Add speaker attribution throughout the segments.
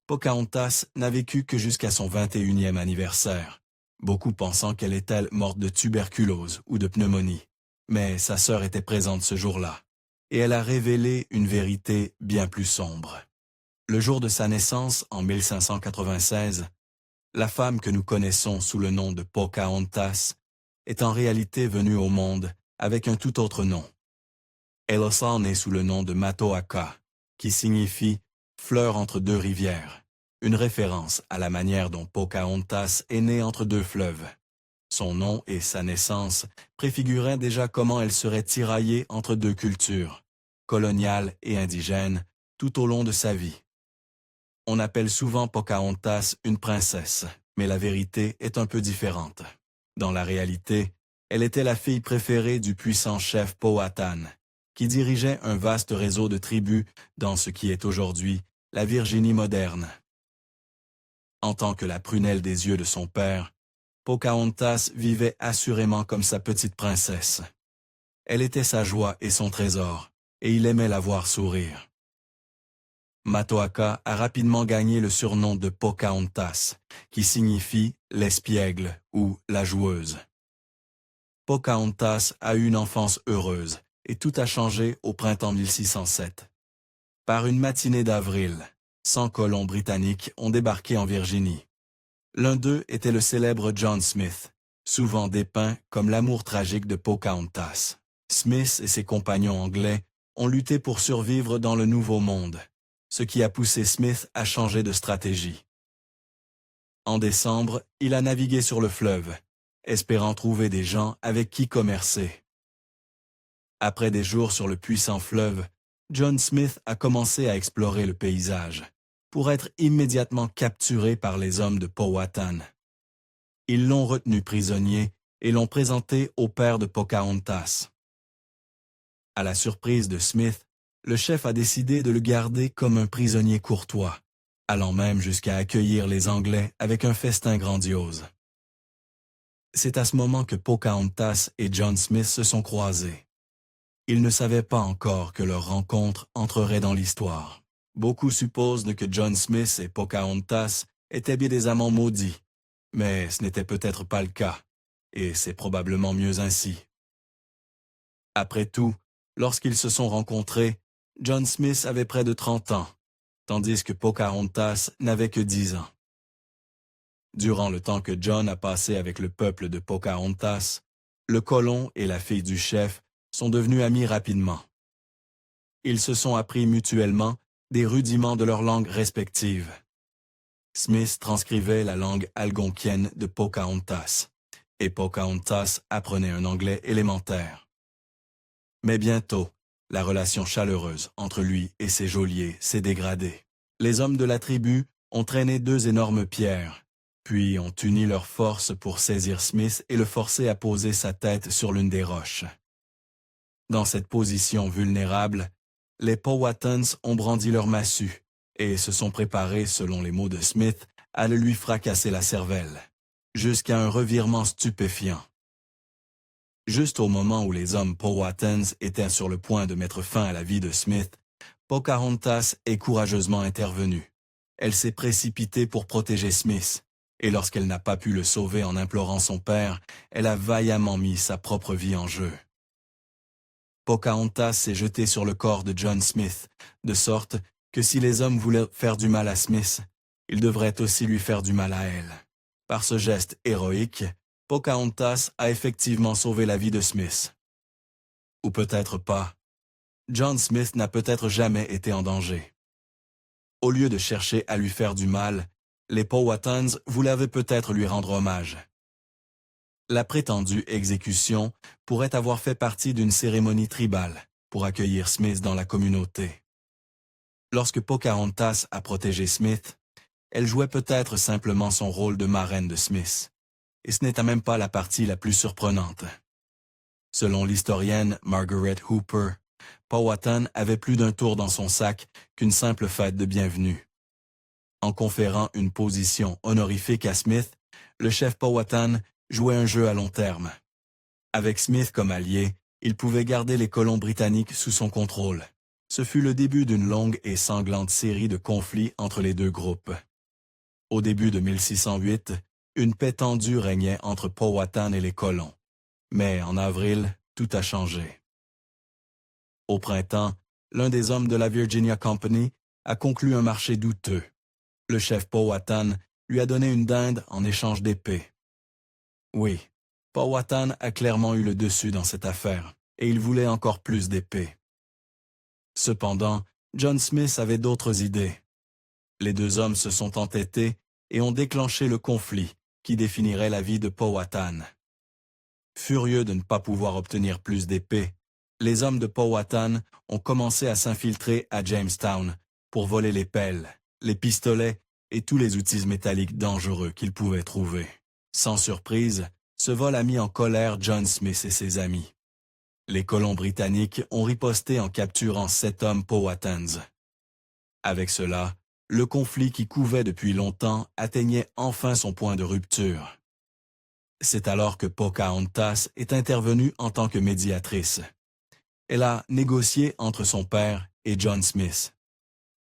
Speaker 1: Pocahontas n'a vécu que jusqu'à son 21e anniversaire, beaucoup pensant qu'elle est-elle morte de tuberculose ou de pneumonie. Mais sa sœur était présente ce jour-là, et elle a révélé une vérité bien plus sombre. Le jour de sa naissance, en 1596, la femme que nous connaissons sous le nom de Pocahontas est en réalité venue au monde avec un tout autre nom. Elosa naît sous le nom de Matoaka, qui signifie « fleur entre deux rivières », une référence à la manière dont Pocahontas est née entre deux fleuves. Son nom et sa naissance préfiguraient déjà comment elle serait tiraillée entre deux cultures, coloniale et indigène, tout au long de sa vie. On appelle souvent Pocahontas une princesse, mais la vérité est un peu différente. Dans la réalité, elle était la fille préférée du puissant chef Powhatan, qui dirigeait un vaste réseau de tribus dans ce qui est aujourd'hui la Virginie moderne. En tant que la prunelle des yeux de son père, Pocahontas vivait assurément comme sa petite princesse. Elle était sa joie et son trésor, et il aimait la voir sourire. Matoaka a rapidement gagné le surnom de Pocahontas, qui signifie l'espiègle ou la joueuse. Pocahontas a eu une enfance heureuse, et tout a changé au printemps 1607. Par une matinée d'avril, 100 colons britanniques ont débarqué en Virginie. L'un d'eux était le célèbre John Smith, souvent dépeint comme l'amour tragique de Pocahontas. Smith et ses compagnons anglais ont lutté pour survivre dans le Nouveau Monde, ce qui a poussé Smith à changer de stratégie. En décembre, il a navigué sur le fleuve, espérant trouver des gens avec qui commercer. Après des jours sur le puissant fleuve, John Smith a commencé à explorer le paysage, pour être immédiatement capturé par les hommes de Powhatan. Ils l'ont retenu prisonnier et l'ont présenté au père de Pocahontas. À la surprise de Smith, le chef a décidé de le garder comme un prisonnier courtois, allant même jusqu'à accueillir les Anglais avec un festin grandiose. C'est à ce moment que Pocahontas et John Smith se sont croisés. Ils ne savaient pas encore que leur rencontre entrerait dans l'histoire. Beaucoup supposent que John Smith et Pocahontas étaient bien des amants maudits, mais ce n'était peut-être pas le cas, et c'est probablement mieux ainsi. Après tout, lorsqu'ils se sont rencontrés, John Smith avait près de 30 ans, tandis que Pocahontas n'avait que 10 ans. Durant le temps que John a passé avec le peuple de Pocahontas, le colon et la fille du chef sont devenus amis rapidement. Ils se sont appris mutuellement des rudiments de leurs langues respectives. Smith transcrivait la langue algonquienne de Pocahontas, et Pocahontas apprenait un anglais élémentaire. Mais bientôt, la relation chaleureuse entre lui et ses geôliers s'est dégradée. Les hommes de la tribu ont traîné 2 énormes pierres, puis ont uni leurs forces pour saisir Smith et le forcer à poser sa tête sur l'une des roches. Dans cette position vulnérable, les Powhatans ont brandi leur massue et se sont préparés, selon les mots de Smith, à le lui fracasser la cervelle, jusqu'à un revirement stupéfiant. Juste au moment où les hommes Powhatans étaient sur le point de mettre fin à la vie de Smith, Pocahontas est courageusement intervenue. Elle s'est précipitée pour protéger Smith, et lorsqu'elle n'a pas pu le sauver en implorant son père, elle a vaillamment mis sa propre vie en jeu. Pocahontas s'est jetée sur le corps de John Smith, de sorte que si les hommes voulaient faire du mal à Smith, ils devraient aussi lui faire du mal à elle. Par ce geste héroïque, Pocahontas a effectivement sauvé la vie de Smith. Ou peut-être pas. John Smith n'a peut-être jamais été en danger. Au lieu de chercher à lui faire du mal, les Powhatans voulaient peut-être lui rendre hommage. La prétendue exécution pourrait avoir fait partie d'une cérémonie tribale pour accueillir Smith dans la communauté. Lorsque Pocahontas a protégé Smith, elle jouait peut-être simplement son rôle de marraine de Smith. Et ce n'était même pas la partie la plus surprenante. Selon l'historienne Margaret Hooper, Powhatan avait plus d'un tour dans son sac qu'une simple fête de bienvenue. En conférant une position honorifique à Smith, le chef Powhatan jouait un jeu à long terme. Avec Smith comme allié, il pouvait garder les colons britanniques sous son contrôle, Ce fut le début d'une longue et sanglante série de conflits entre les deux groupes. Au début de 1608, une paix tendue régnait entre Powhatan et les colons. Mais en avril, tout a changé. Au printemps, l'un des hommes de la Virginia Company a conclu un marché douteux. Le chef Powhatan lui a donné une dinde en échange d'épées. Oui, Powhatan a clairement eu le dessus dans cette affaire, et il voulait encore plus d'épées. Cependant, John Smith avait d'autres idées. Les deux hommes se sont entêtés et ont déclenché le conflit qui définirait la vie de Powhatan. Furieux de ne pas pouvoir obtenir plus d'épées, les hommes de Powhatan ont commencé à s'infiltrer à Jamestown pour voler les pelles, les pistolets et tous les outils métalliques dangereux qu'ils pouvaient trouver. Sans surprise, ce vol a mis en colère John Smith et ses amis. Les colons britanniques ont riposté en capturant 7 hommes Powhatans. Avec cela, le conflit qui couvait depuis longtemps atteignait enfin son point de rupture. C'est alors que Pocahontas est intervenue en tant que médiatrice. Elle a négocié entre son père et John Smith.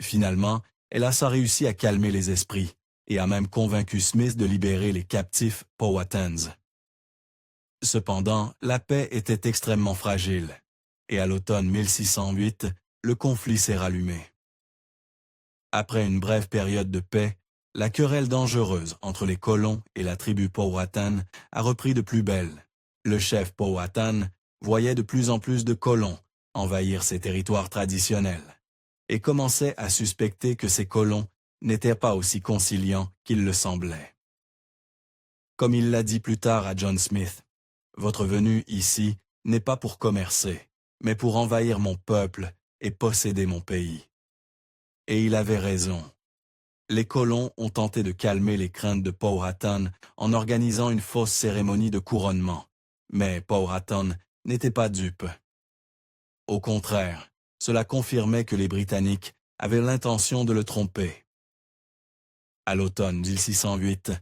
Speaker 1: Finalement, elle a réussi à calmer les esprits et a même convaincu Smith de libérer les captifs Powhatans. Cependant, la paix était extrêmement fragile, et à l'automne 1608, le conflit s'est rallumé. Après une brève période de paix, la querelle dangereuse entre les colons et la tribu Powhatan a repris de plus belle. Le chef Powhatan voyait de plus en plus de colons envahir ses territoires traditionnels et commençait à suspecter que ces colons n'étaient pas aussi conciliants qu'il le semblait. Comme il l'a dit plus tard à John Smith, « Votre venue ici n'est pas pour commercer, mais pour envahir mon peuple et posséder mon pays. » Et il avait raison. Les colons ont tenté de calmer les craintes de Powhatan en organisant une fausse cérémonie de couronnement, mais Powhatan n'était pas dupe. Au contraire, cela confirmait que les Britanniques avaient l'intention de le tromper. À l'automne 1608,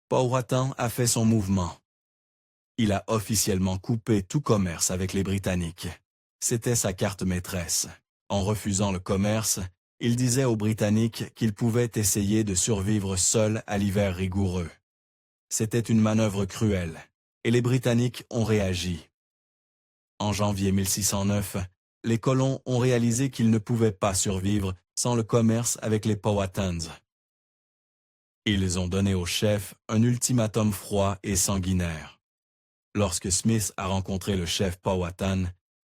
Speaker 1: Powhatan a fait son mouvement. Il a officiellement coupé tout commerce avec les Britanniques. C'était sa carte maîtresse. En refusant le commerce, il disait aux Britanniques qu'ils pouvaient essayer de survivre seuls à l'hiver rigoureux. C'était une manœuvre cruelle, et les Britanniques ont réagi. En janvier 1609, les colons ont réalisé qu'ils ne pouvaient pas survivre sans le commerce avec les Powhatans. Ils ont donné au chef un ultimatum froid et sanguinaire. Lorsque Smith a rencontré le chef Powhatan,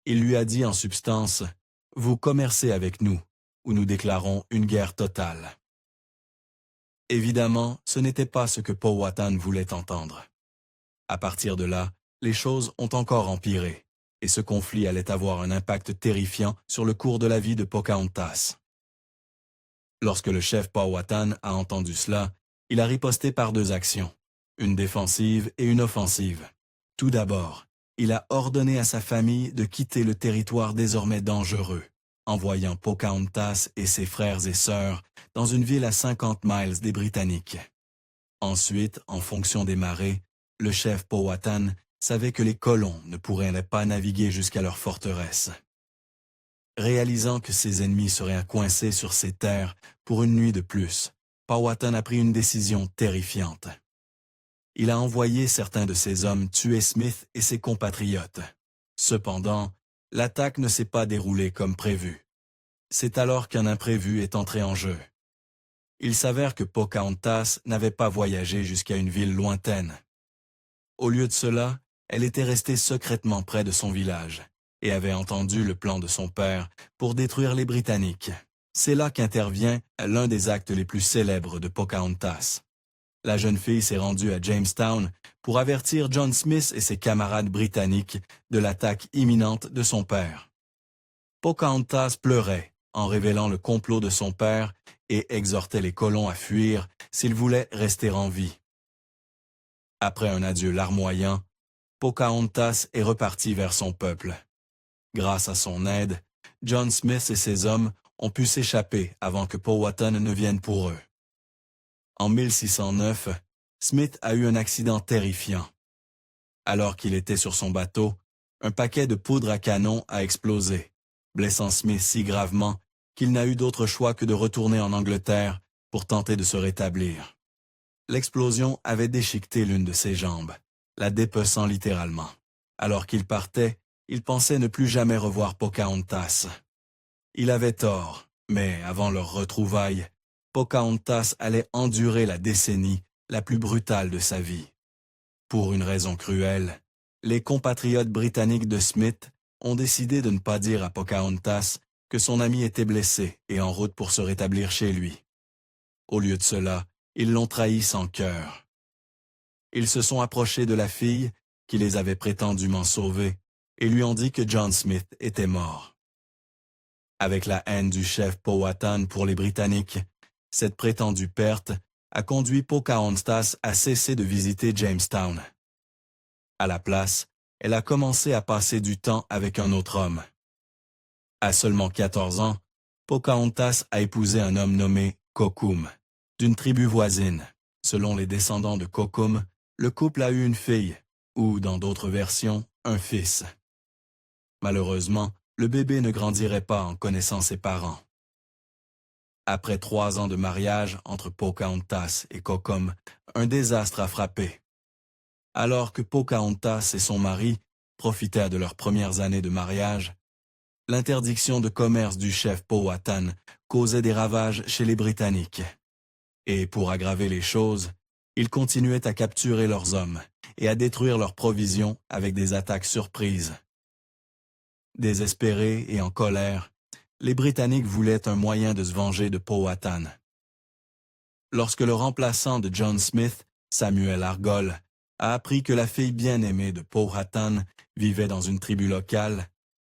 Speaker 1: il lui a dit en substance « Vous commercez avec nous, ou nous déclarons une guerre totale. » Évidemment, ce n'était pas ce que Powhatan voulait entendre. À partir de là, les choses ont encore empiré, et ce conflit allait avoir un impact terrifiant sur le cours de la vie de Pocahontas. Lorsque le chef Powhatan a entendu cela, il a riposté par 2 actions, une défensive et une offensive. Tout d'abord, il a ordonné à sa famille de quitter le territoire désormais dangereux, envoyant Pocahontas et ses frères et sœurs dans une ville à 50 miles des Britanniques. Ensuite, en fonction des marées, le chef Powhatan savait que les colons ne pourraient pas naviguer jusqu'à leur forteresse. Réalisant que ses ennemis seraient coincés sur ses terres pour une nuit de plus, Powhatan a pris une décision terrifiante. Il a envoyé certains de ses hommes tuer Smith et ses compatriotes. Cependant, l'attaque ne s'est pas déroulée comme prévu. C'est alors qu'un imprévu est entré en jeu. Il s'avère que Pocahontas n'avait pas voyagé jusqu'à une ville lointaine. Au lieu de cela, elle était restée secrètement près de son village et avait entendu le plan de son père pour détruire les Britanniques. C'est là qu'intervient l'un des actes les plus célèbres de Pocahontas. La jeune fille s'est rendue à Jamestown pour avertir John Smith et ses camarades britanniques de l'attaque imminente de son père. Pocahontas pleurait en révélant le complot de son père et exhortait les colons à fuir s'ils voulaient rester en vie. Après un adieu larmoyant, Pocahontas est repartie vers son peuple. Grâce à son aide, John Smith et ses hommes ont pu s'échapper avant que Powhatan ne vienne pour eux. En 1609, Smith a eu un accident terrifiant. Alors qu'il était sur son bateau, un paquet de poudre à canon a explosé blessant Smith si gravement qu'il n'a eu d'autre choix que de retourner en Angleterre pour tenter de se rétablir. L'explosion avait déchiqueté l'une de ses jambes, la dépeçant littéralement. Alors qu'il partait, il pensait ne plus jamais revoir Pocahontas. Il avait tort, mais avant leur retrouvaille, Pocahontas allait endurer la décennie la plus brutale de sa vie. Pour une raison cruelle, les compatriotes britanniques de Smith ont décidé de ne pas dire à Pocahontas que son ami était blessé et en route pour se rétablir chez lui. Au lieu de cela, ils l'ont trahi sans cœur. Ils se sont approchés de la fille, qui les avait prétendument sauvés, et lui ont dit que John Smith était mort. Avec la haine du chef Powhatan pour les Britanniques, cette prétendue perte a conduit Pocahontas à cesser de visiter Jamestown. À la place, elle a commencé à passer du temps avec un autre homme. À seulement 14 ans, Pocahontas a épousé un homme nommé Kokum, d'une tribu voisine. Selon les descendants de Kokum, le couple a eu une fille, ou dans d'autres versions, un fils. Malheureusement, le bébé ne grandirait pas en connaissant ses parents. Après 3 ans de mariage entre Pocahontas et Kokum, un désastre a frappé. Alors que Pocahontas et son mari profitèrent de leurs premières années de mariage, l'interdiction de commerce du chef Powhatan causait des ravages chez les Britanniques. Et pour aggraver les choses, ils continuaient à capturer leurs hommes et à détruire leurs provisions avec des attaques surprises. Désespérés et en colère, les Britanniques voulaient un moyen de se venger de Powhatan. Lorsque le remplaçant de John Smith, Samuel Argall, a appris que la fille bien-aimée de Powhatan vivait dans une tribu locale,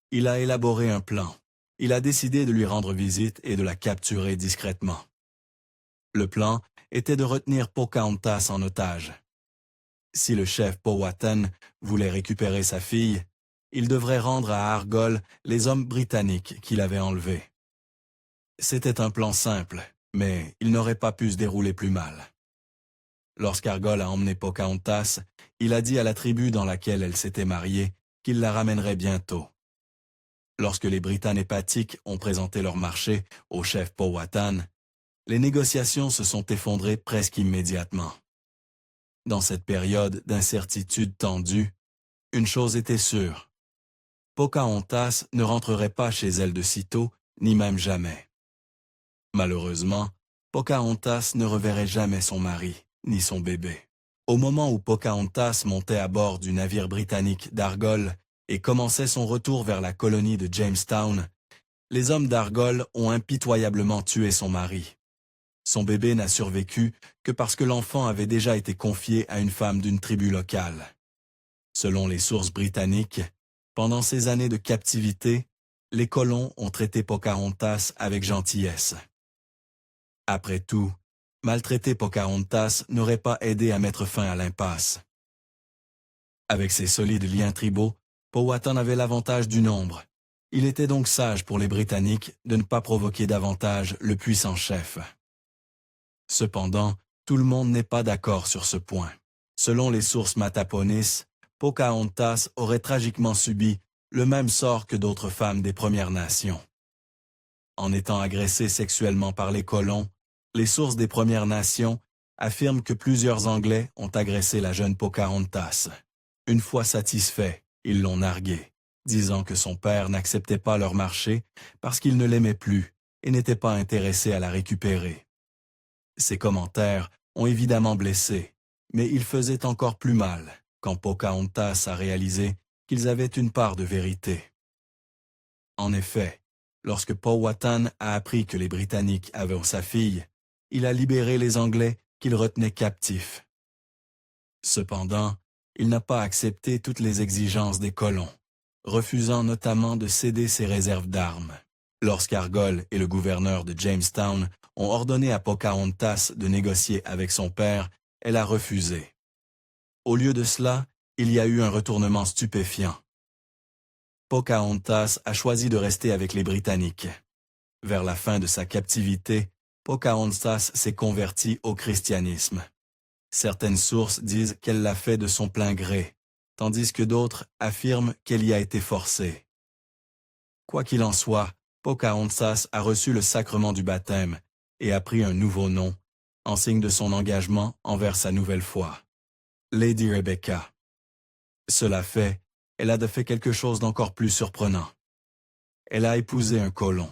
Speaker 1: il a élaboré un plan. Il a décidé de lui rendre visite et de la capturer discrètement. Le plan était de retenir Pocahontas en otage. Si le chef Powhatan voulait récupérer sa fille, il devrait rendre à Argall les hommes britanniques qu'il avait enlevés. C'était un plan simple, mais il n'aurait pas pu se dérouler plus mal. Lorsqu'Argall a emmené Pocahontas, il a dit à la tribu dans laquelle elle s'était mariée qu'il la ramènerait bientôt. Lorsque les Britanniques hépatiques ont présenté leur marché au chef Powhatan, les négociations se sont effondrées presque immédiatement. Dans cette période d'incertitude tendue, une chose était sûre. Pocahontas ne rentrerait pas chez elle de sitôt, ni même jamais. Malheureusement, Pocahontas ne reverrait jamais son mari, ni son bébé. Au moment où Pocahontas montait à bord du navire britannique d'Argall et commençait son retour vers la colonie de Jamestown, les hommes d'Argall ont impitoyablement tué son mari. Son bébé n'a survécu que parce que l'enfant avait déjà été confié à une femme d'une tribu locale. Selon les sources britanniques, pendant ces années de captivité, les colons ont traité Pocahontas avec gentillesse. Après tout, maltraiter Pocahontas n'aurait pas aidé à mettre fin à l'impasse. Avec ses solides liens tribaux, Powhatan avait l'avantage du nombre. Il était donc sage pour les Britanniques de ne pas provoquer davantage le puissant chef. Cependant, tout le monde n'est pas d'accord sur ce point. Selon les sources Mataponis, Pocahontas aurait tragiquement subi le même sort que d'autres femmes des Premières Nations. En étant agressée sexuellement par les colons, les sources des Premières Nations affirment que plusieurs Anglais ont agressé la jeune Pocahontas. Une fois satisfaits, ils l'ont narguée, disant que son père n'acceptait pas leur marché parce qu'il ne l'aimait plus et n'était pas intéressé à la récupérer. Ces commentaires ont évidemment blessé, mais ils faisaient encore plus mal quand Pocahontas a réalisé qu'ils avaient une part de vérité. En effet, lorsque Powhatan a appris que les Britanniques avaient sa fille, il a libéré les Anglais qu'il retenait captifs. Cependant, il n'a pas accepté toutes les exigences des colons, refusant notamment de céder ses réserves d'armes. Lorsqu'Argall et le gouverneur de Jamestown ont ordonné à Pocahontas de négocier avec son père, elle a refusé. Au lieu de cela, il y a eu un retournement stupéfiant. Pocahontas a choisi de rester avec les Britanniques. Vers la fin de sa captivité, Pocahontas s'est convertie au christianisme. Certaines sources disent qu'elle l'a fait de son plein gré, tandis que d'autres affirment qu'elle y a été forcée. Quoi qu'il en soit, Pocahontas a reçu le sacrement du baptême et a pris un nouveau nom, en signe de son engagement envers sa nouvelle foi. Lady Rebecca. Cela fait, elle a fait quelque chose d'encore plus surprenant. Elle a épousé un colon.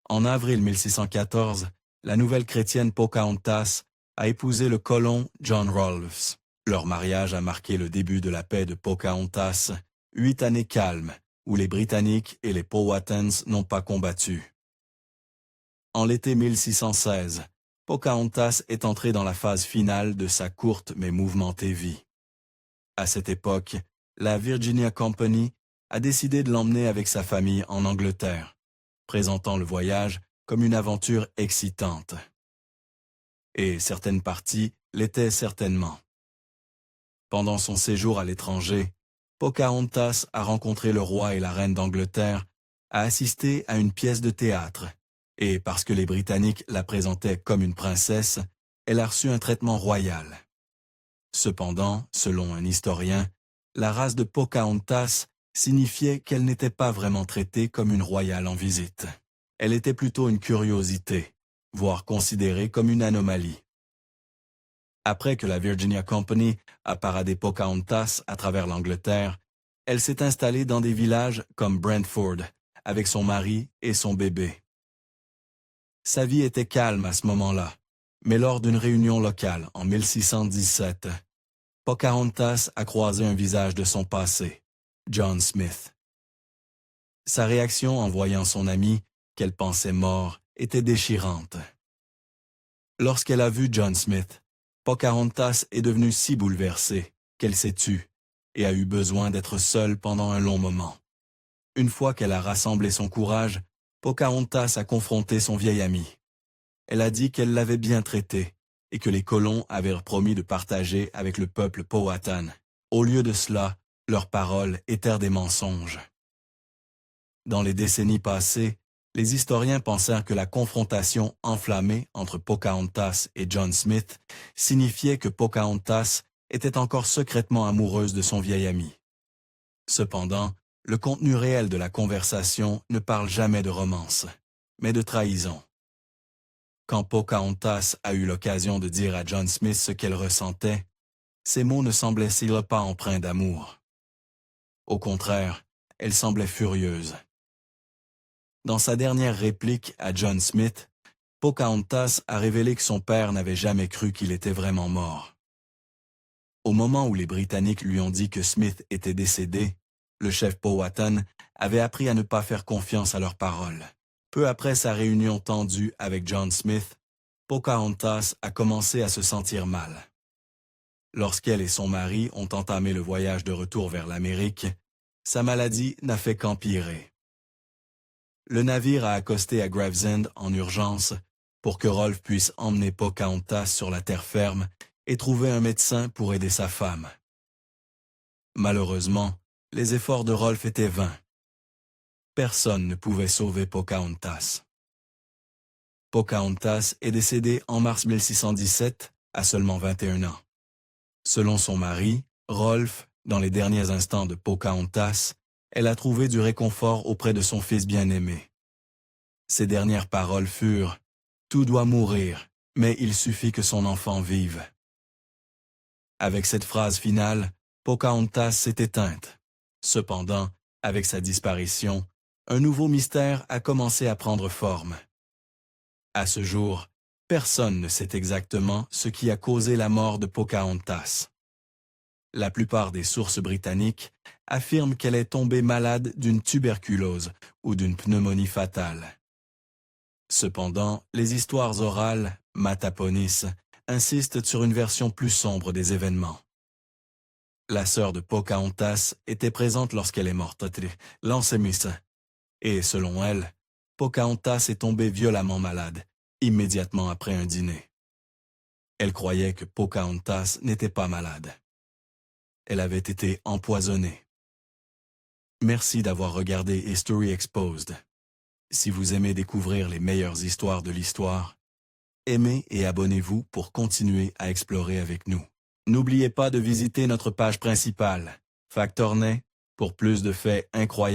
Speaker 1: En avril 1614, la nouvelle chrétienne Pocahontas a épousé le colon John Rolfes. Leur mariage a marqué le début de la paix de Pocahontas, 8 années calmes, où les Britanniques et les Powhatans n'ont pas combattu. En l'été 1616, Pocahontas est entrée dans la phase finale de sa courte mais mouvementée vie. À cette époque, la Virginia Company a décidé de l'emmener avec sa famille en Angleterre, présentant le voyage comme une aventure excitante. Et certaines parties l'étaient certainement. Pendant son séjour à l'étranger, Pocahontas a rencontré le roi et la reine d'Angleterre, a assisté à une pièce de théâtre, et parce que les Britanniques la présentaient comme une princesse, elle a reçu un traitement royal. Cependant, selon un historien, la race de Pocahontas signifiait qu'elle n'était pas vraiment traitée comme une royale en visite. Elle était plutôt une curiosité, voire considérée comme une anomalie. Après que la Virginia Company a paradé Pocahontas à travers l'Angleterre, elle s'est installée dans des villages comme Brentford, avec son mari et son bébé. Sa vie était calme à ce moment-là, mais lors d'une réunion locale en 1617, Pocahontas a croisé un visage de son passé, John Smith. Sa réaction en voyant son ami, qu'elle pensait mort, était déchirante. Lorsqu'elle a vu John Smith, Pocahontas est devenue si bouleversée qu'elle s'est tue et a eu besoin d'être seule pendant un long moment. Une fois qu'elle a rassemblé son courage, Pocahontas a confronté son vieil ami. Elle a dit qu'elle l'avait bien traité et que les colons avaient promis de partager avec le peuple Powhatan. Au lieu de cela, leurs paroles étaient des mensonges. Dans les décennies passées, les historiens pensèrent que la confrontation enflammée entre Pocahontas et John Smith signifiait que Pocahontas était encore secrètement amoureuse de son vieil ami. Cependant, le contenu réel de la conversation ne parle jamais de romance, mais de trahison. Quand Pocahontas a eu l'occasion de dire à John Smith ce qu'elle ressentait, ses mots ne semblaient-ils pas empreints d'amour. Au contraire, elle semblait furieuse. Dans sa dernière réplique à John Smith, Pocahontas a révélé que son père n'avait jamais cru qu'il était vraiment mort. Au moment où les Britanniques lui ont dit que Smith était décédé, le chef Powhatan avait appris à ne pas faire confiance à leurs paroles. Peu après sa réunion tendue avec John Smith, Pocahontas a commencé à se sentir mal. Lorsqu'elle et son mari ont entamé le voyage de retour vers l'Amérique, sa maladie n'a fait qu'empirer. Le navire a accosté à Gravesend en urgence pour que Rolfe puisse emmener Pocahontas sur la terre ferme et trouver un médecin pour aider sa femme. Malheureusement, les efforts de Rolfe étaient vains. Personne ne pouvait sauver Pocahontas. Pocahontas est décédée en mars 1617 à seulement 21 ans. Selon son mari, Rolfe, dans les derniers instants de Pocahontas, elle a trouvé du réconfort auprès de son fils bien-aimé. Ses dernières paroles furent « Tout doit mourir, mais il suffit que son enfant vive ». Avec cette phrase finale, Pocahontas s'est éteinte. Cependant, avec sa disparition, un nouveau mystère a commencé à prendre forme. À ce jour, personne ne sait exactement ce qui a causé la mort de Pocahontas. La plupart des sources britanniques affirment qu'elle est tombée malade d'une tuberculose ou d'une pneumonie fatale. Cependant, les histoires orales, Mataponis, insistent sur une version plus sombre des événements. La sœur de Pocahontas était présente lorsqu'elle est morte, Lancemis, et selon elle, Pocahontas est tombée violemment malade, immédiatement après un dîner. Elle croyait que Pocahontas n'était pas malade. Elle avait été empoisonnée. Merci d'avoir regardé History Exposed. Si vous aimez découvrir les meilleures histoires de l'histoire, aimez et abonnez-vous pour continuer à explorer avec nous. N'oubliez pas de visiter notre page principale, Factornet, pour plus de faits incroyables.